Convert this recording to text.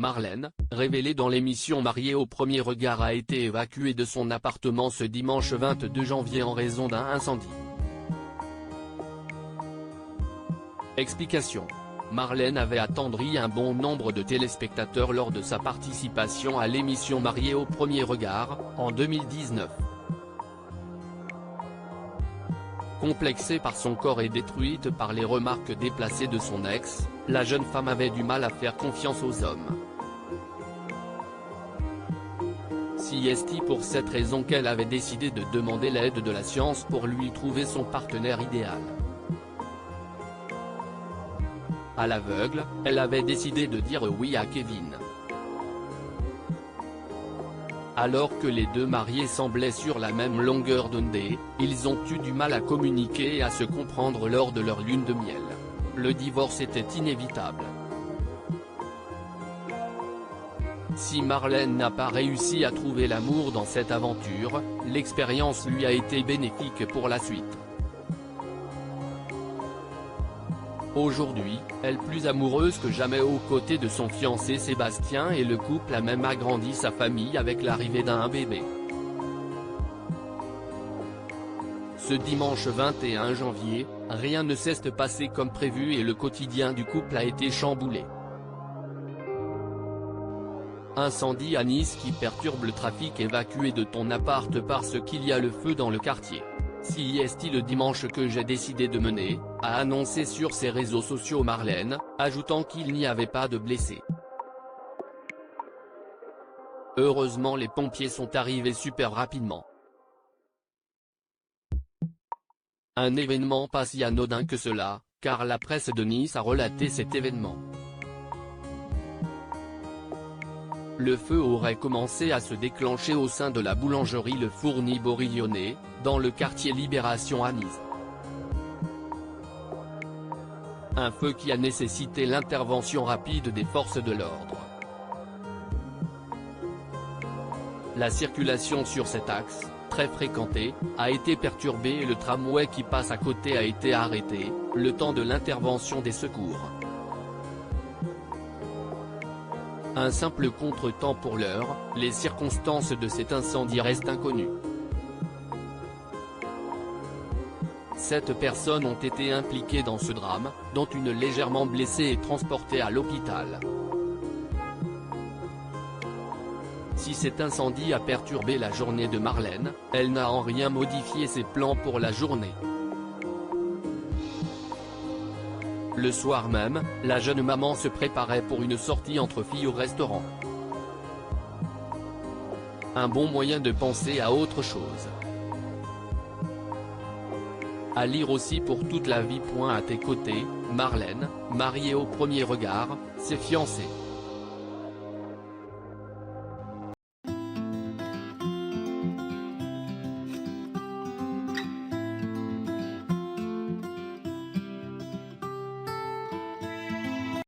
Marlène, révélée dans l'émission Mariée au premier regard, a été évacuée de son appartement ce dimanche 22 janvier en raison d'un incendie. Explication. Marlène avait attendri un bon nombre de téléspectateurs lors de sa participation à l'émission Mariée au premier regard, en 2019. Complexée par son corps et détruite par les remarques déplacées de son ex, la jeune femme avait du mal à faire confiance aux hommes. C'est pour cette raison qu'elle avait décidé de demander l'aide de la science pour lui trouver son partenaire idéal. À l'aveugle, elle avait décidé de dire oui à Kevin. Alors que les deux mariés semblaient sur la même longueur d'onde, ils ont eu du mal à communiquer et à se comprendre lors de leur lune de miel. Le divorce était inévitable. Si Marlène n'a pas réussi à trouver l'amour dans cette aventure, l'expérience lui a été bénéfique pour la suite. Aujourd'hui, elle est plus amoureuse que jamais aux côtés de son fiancé Sébastien, et le couple a même agrandi sa famille avec l'arrivée d'un bébé. Ce dimanche 21 janvier, rien ne s'est passé comme prévu et le quotidien du couple a été chamboulé. Incendie à Nice qui perturbe le trafic. Évacué de ton appart parce qu'il y a le feu dans le quartier. C'est le dimanche que j'ai décidé de mener, a annoncé sur ses réseaux sociaux Marlène, ajoutant qu'il n'y avait pas de blessés. Heureusement, les pompiers sont arrivés super rapidement. Un événement pas si anodin que cela, car la presse de Nice a relaté cet événement. Le feu aurait commencé à se déclencher au sein de la boulangerie Le Fourni Borillonnet, dans le quartier Libération à Nice. Un feu qui a nécessité l'intervention rapide des forces de l'ordre. La circulation sur cet axe, très fréquenté, a été perturbée et le tramway qui passe à côté a été arrêté, le temps de l'intervention des secours. Un simple contretemps pour l'heure, les circonstances de cet incendie restent inconnues. 7 personnes ont été impliquées dans ce drame, dont une légèrement blessée et transportée à l'hôpital. Si cet incendie a perturbé la journée de Marlène, elle n'a en rien modifié ses plans pour la journée. Le soir même, la jeune maman se préparait pour une sortie entre filles au restaurant. Un bon moyen de penser à autre chose. À lire aussi pour toute la vie. À tes côtés, Marlène, mariée au premier regard, s'est fiancée.